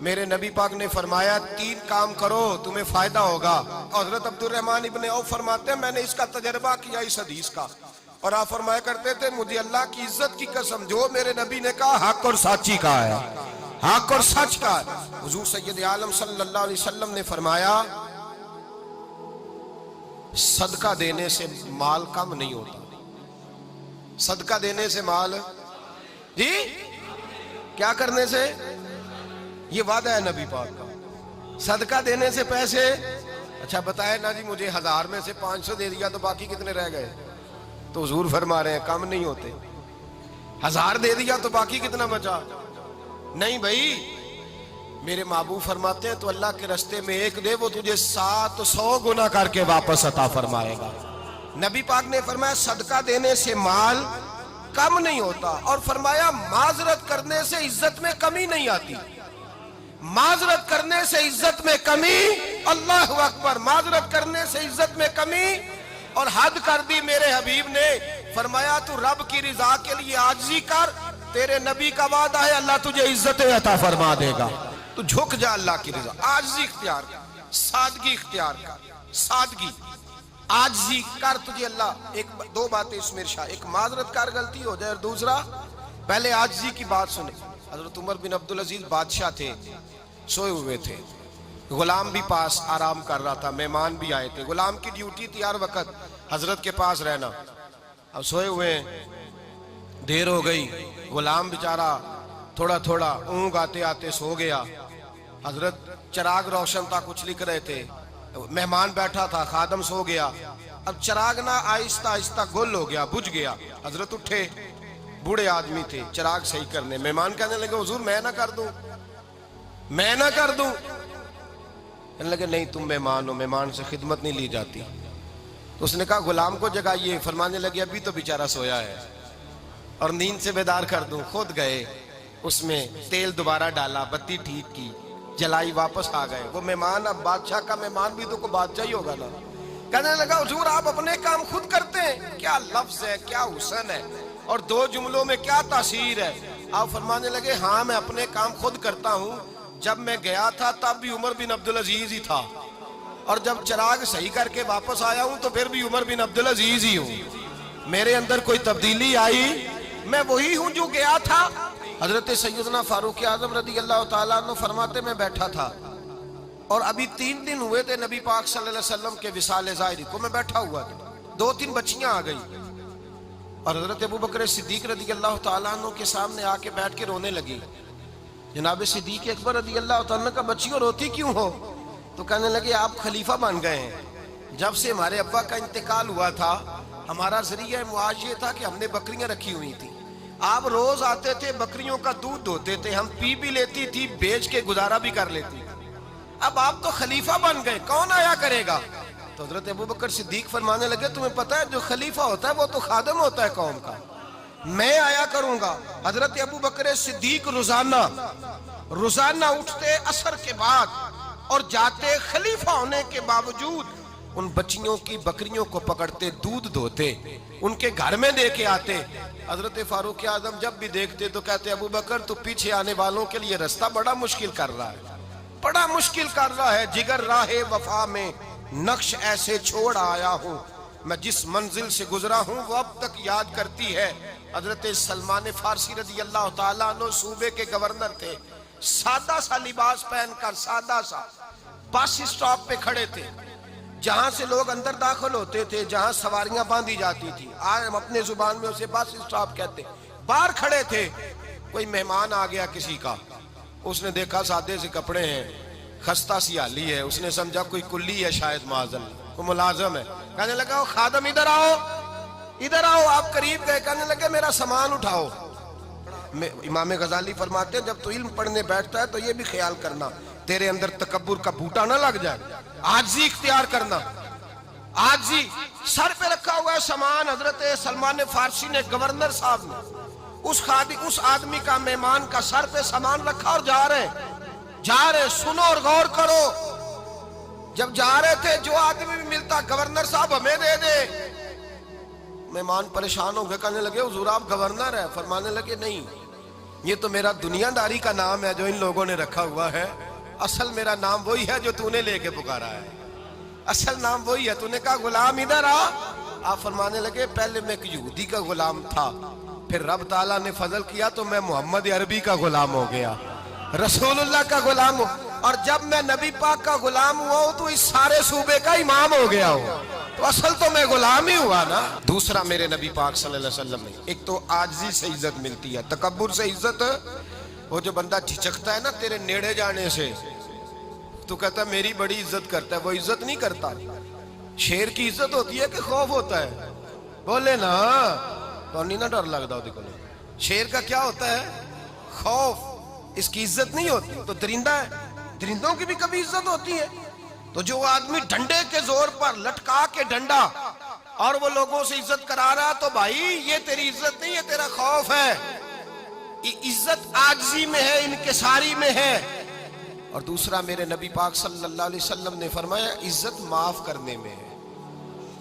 میرے نبی پاک نے فرمایا 3 کام کرو تمہیں فائدہ ہوگا. حضرت عبدالرحمن ابن عوف فرماتے ہیں میں نے اس کا تجربہ کیا اس حدیث کا, اور آپ فرمایا کرتے تھے مجھے اللہ کی عزت کی قسم جو میرے نبی نے کہا حق اور سچی کہا ہے, حق اور سچ کا. حضور سید عالم صلی اللہ علیہ وسلم نے فرمایا صدقہ دینے سے مال کم نہیں ہوتا. صدقہ دینے سے مال جی کیا کرنے سے, یہ وعدہ ہے نبی پاک کا. صدقہ دینے سے پیسے, اچھا بتائے نا جی مجھے 1000 میں سے 500 دے دیا تو باقی کتنے رہ گئے؟ تو حضور فرما رہے ہیں کم نہیں ہوتے. 1000 دے دیا تو باقی کتنا بچا؟ نہیں بھائی, میرے محبوب فرماتے ہیں تو اللہ کے رستے میں 1 دے وہ تجھے 700 گنا کر کے واپس عطا فرمائے گا. نبی پاک نے فرمایا صدقہ دینے سے مال کم نہیں ہوتا, اور فرمایا معذرت کرنے سے عزت میں کمی نہیں آتی. معذرت کرنے سے عزت میں کمی, اللہ اکبر, معذرت کرنے سے عزت میں کمی. اور حد کر دی میرے حبیب نے, فرمایا تو رب کی رضا کے لیے عاجزی کر, تیرے نبی کا وعدہ ہے اللہ تجھے عزت عطا فرما دے گا. تو جھک جا اللہ کی رضا, عاجزی اختیار کر, سادگی اختیار کر, سادگی عاجزی کر, تجھے اللہ 2 باتیں اس میں ارشاد, ایک معذرت کر غلطی ہو جائے, اور دوسرا پہلے عاجزی کی بات سنیں. حضرت عمر بن عبدالعزیز بادشاہ تھے, سوئے ہوئے تھے, غلام بھی پاس آرام کر رہا تھا, مہمان بھی آئے تھے. غلام کی ڈیوٹی تھی ہر وقت حضرت کے پاس رہنا. اب سوئے ہوئے ہیں, دیر ہو گئی, غلام بیچارہ تھوڑا تھوڑا اونگ آتے آتے سو گیا. حضرت چراغ روشن تھا, کچھ لکھ رہے تھے, مہمان بیٹھا تھا, خادم سو گیا. اب چراغ نہ آہستہ آہستہ گل ہو گیا, بجھ گیا. حضرت اٹھے, بوڑھے آدمی تھے, چراغ صحیح کرنے. مہمان کہنے لگے حضور میں نہ کر دوں, میں نہ کر دوں. کہنے لگے نہیں تم مہمان ہو, مہمان سے خدمت نہیں لی جاتی. تو اس نے کہا غلام کو جگائیے. فرمانے لگے ابھی تو بیچارہ سویا ہے اور نیند سے بیدار کر دوں. خود گئے, اس میں تیل دوبارہ ڈالا, بتی ٹھیک کی, جلائی, واپس آ گئے. وہ مہمان, اب بادشاہ کا مہمان بھی تو کوئی بادشاہ ہی ہوگا نا. کہنے لگا حضور آپ اپنے کام خود کرتے ہیں, کیا لفظ ہے, کیا حسن ہے, اور 2 جملوں میں کیا تاثیر ہے. آپ فرمانے لگے ہاں میں اپنے کام خود کرتا ہوں. جب میں گیا تھا تب بھی عمر بن عبدالعزیز ہی تھا, اور جب چراغ صحیح کر کے واپس آیا ہوں تو پھر بھی عمر بن عبدالعزیز ہی ہوں. میرے اندر کوئی تبدیلی آئی, میں وہی ہوں جو گیا تھا. حضرت سیدنا فاروق اعظم رضی اللہ تعالیٰ عنہ فرماتے میں بیٹھا تھا, اور ابھی 3 دن ہوئے تھے نبی پاک صلی اللہ علیہ وسلم کے وصال ظاہری کو. میں بیٹھا ہوا تھا, 2-3 بچیاں آ گئی, اور حضرت ابو بکر صدیق رضی اللہ تعالیٰ عنہ کے سامنے آ کے بیٹھ کے رونے لگی. جناب صدیق اکبر رضی اللہ تعالیٰ عنہ کا بچیوں روتی کیوں ہو؟ تو کہنے لگے آپ خلیفہ بن گئے ہیں. جب سے ہمارے ابا کا انتقال ہوا تھا ہمارا ذریعہ معاش یہ تھا کہ ہم نے بکریاں رکھی ہوئی تھی. آپ روز آتے تھے, بکریوں کا دودھ دھوتے تھے, ہم پی بھی لیتی تھی, بیچ کے گزارا بھی کر لیتی. اب آپ تو خلیفہ بن گئے, کون آیا کرے گا؟ تو حضرت ابو بکر صدیق فرمانے لگے تمہیں پتہ ہے جو خلیفہ ہوتا ہے وہ تو خادم ہوتا ہے قوم کا, میں آیا کروں گا. حضرت ابو بکر صدیق روزانہ اٹھتے عصر کے بعد اور جاتے, خلیفہ ہونے کے باوجود ان بچیوں کی بکریوں کو پکڑتے, دودھ دھوتے, ان کے گھر میں دے کے آتے. حضرت فاروق اعظم جب بھی دیکھتے تو کہتے ابو بکر تو پیچھے آنے والوں کے لیے رستہ بڑا مشکل کر رہا ہے, بڑا مشکل کر رہا ہے. جگر راہ وفا میں نقش ایسے چھوڑ آیا ہوں, میں جس منزل سے گزرا ہوں وہ اب تک یاد کرتی ہے. حضرت سلمان فارسی رضی اللہ تعالیٰ عنہ صوبے کے گورنر تھے, سادہ سا لباس پہن کر, سادہ سا, بس اسٹاپ پہ کھڑے تھے, جہاں سے لوگ اندر داخل ہوتے تھے, جہاں سواریاں باندھی جاتی تھی, آج ہم اپنے زبان میں اسے بس اسٹاپ کہتے. باہر کھڑے تھے, کوئی مہمان آ گیا کسی کا, اس نے دیکھا سادے سے کپڑے ہیں, خستہ سی حالی ہے, اس نے سمجھا کوئی کلی ہے شاید, معاذ اللہ کوئی ملازم ہے. کہنے لگا خادم ادھر آؤ, ادھر آؤ. آپ قریب گئے, کہنے لگے میرا سامان اٹھاؤ. امام غزالی فرماتے ہیں جب تو علم پڑھنے بیٹھتا ہے تو یہ بھی خیال کرنا تیرے اندر تکبر کا بوٹا نہ لگ جائے, عاجزی اختیار کرنا. عاجزی, سر پہ رکھا ہوا ہے سامان. حضرت سلمان فارسی نے, گورنر صاحب نے, اس آدمی کا, مہمان کا سر پہ سامان رکھا اور جا رہے. سنو اور غور کرو. جب جا رہے تھے جو آدمی بھی ملتا گورنر صاحب ہمیں دے دے. مہمان پریشان ہو گئے, کہنے لگے حضور آپ گورنر ہیں؟ فرمانے لگے نہیں, یہ تو میرا دنیا داری کا نام ہے جو ان لوگوں نے رکھا ہوا ہے، اصل میرا نام وہی ہے جو تو نے لے کے پکارا ہے، اصل نام وہی ہے۔ تو نے کہا غلام ادھر آ، آپ فرمانے لگے پہلے میں ایک یہودی کا غلام تھا، پھر رب تعالیٰ نے فضل کیا تو میں محمد عربی کا غلام ہو گیا، رسول اللہ کا غلام ہو، اور جب میں نبی پاک کا غلام ہوا ہوں تو اس سارے صوبے کا امام ہو گیا ہوں، تو اصل تو میں غلام ہی ہوا نا۔ دوسرا میرے نبی پاک صلی اللہ علیہ وسلم نے ایک تو عاجزی سے عزت ملتی ہے، تکبر سے عزت، وہ جو بندہ جھجکتا ہے نا تیرے نیڑے جانے سے، تو کہتا ہے میری بڑی عزت کرتا ہے، وہ عزت نہیں کرتا۔ شیر کی عزت ہوتی ہے کہ خوف ہوتا ہے؟ بولے نا تو نہیں نا ڈر لگتا ہوتی کو۔ شیر کا کیا ہوتا ہے؟ خوف، اس کی عزت نہیں ہوتی۔ تو درندہ ہے، درندوں کی بھی کبھی عزت ہوتی ہے؟ تو جو آدمی ڈنڈے کے زور پر لٹکا کے ڈنڈا اور وہ لوگوں سے عزت کرا رہا، تو بھائی یہ تیری عزت نہیں ہے، تیرا خوف ہے۔ عزت عاجزی میں ہے، انکساری میں ہے۔ اور دوسرا میرے نبی پاک صلی اللہ علیہ وسلم نے فرمایا عزت معاف کرنے میں ہے۔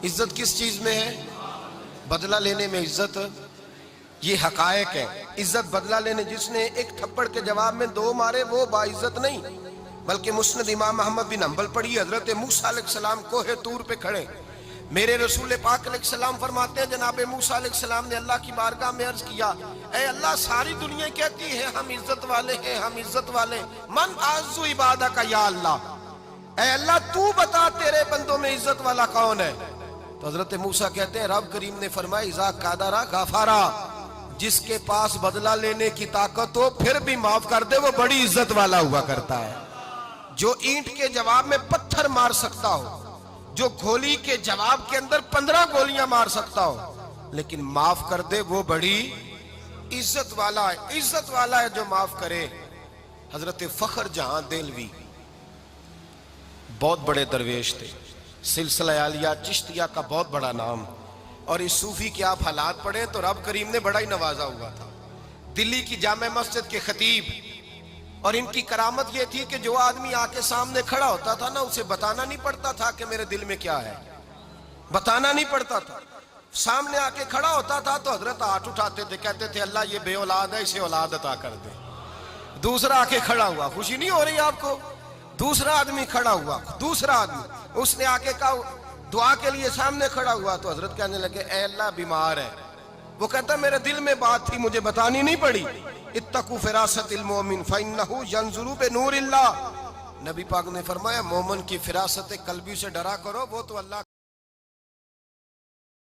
عزت کس چیز میں ہے؟ بدلہ لینے میں عزت، یہ حقائق ہے۔ عزت بدلہ لینے، جس نے ایک تھپڑ کے جواب میں 2 مارے وہ باعزت نہیں، بلکہ مسند امام احمد بن حنبل پڑھی، حضرت موسیٰ علیہ السلام کوہ طور پہ کھڑے، میرے رسول پاک علیہ السلام فرماتے ہیں جناب موسیٰ علیہ السلام نے اللہ کی بارگاہ میں عرض کیا، اے اللہ ساری دنیا کہتی ہے ہم عزت والے ہیں، ہم عزت والے، من اعز عبادک یا اللہ، اے اللہ تو بتا تیرے بندوں میں عزت والا کون ہے؟ تو حضرت موسیٰ کہتے ہیں رب کریم نے فرمایا اذا قادر غفارا، جس کے پاس بدلہ لینے کی طاقت ہو پھر بھی معاف کر دے وہ بڑی عزت والا ہوا کرتا ہے۔ جو اینٹ کے جواب میں پتھر مار سکتا ہو، جو گولی کے جواب کے اندر 15 گولیاں مار سکتا ہو، لیکن معاف کر دے وہ بڑی عزت والا ہے۔ عزت والا ہے جو معاف کرے۔ حضرت فخر جہاں دہلوی بہت بڑے درویش تھے، سلسلہ عالیہ چشتیہ کا بہت بڑا نام، اور اس صوفی کے آپ حالات پڑھیں تو رب کریم نے بڑا ہی نوازا ہوا تھا۔ دلی کی جامع مسجد کے خطیب، اور ان کی کرامت یہ تھی کہ جو آدمی آ کے سامنے کھڑا ہوتا تھا نا اسے بتانا نہیں پڑتا تھا کہ میرے دل میں کیا ہے، بتانا نہیں پڑتا تھا۔ سامنے آ کے کھڑا ہوتا تھا تو حضرت ہاتھ اٹھاتے تھے، کہتے تھے اللہ یہ بے اولاد ہے اسے اولاد عطا کر دے۔ دوسرا آ کے کھڑا ہوا، خوشی نہیں ہو رہی آپ کو؟ دوسرا آدمی کھڑا ہوا، دوسرا آدمی، اس نے آ کے کہا دعا کے لیے سامنے کھڑا ہوا تو حضرت کہنے لگے اے اللہ بیمار ہے، وہ کہتا میرے دل میں بات تھی مجھے بتانی نہیں پڑی، اتقوا فراست المومن فإنہ ینظر بنور اللہ، نبی پاک نے فرمایا مومن کی فراست قلبی سے ڈرا کرو، وہ تو اللہ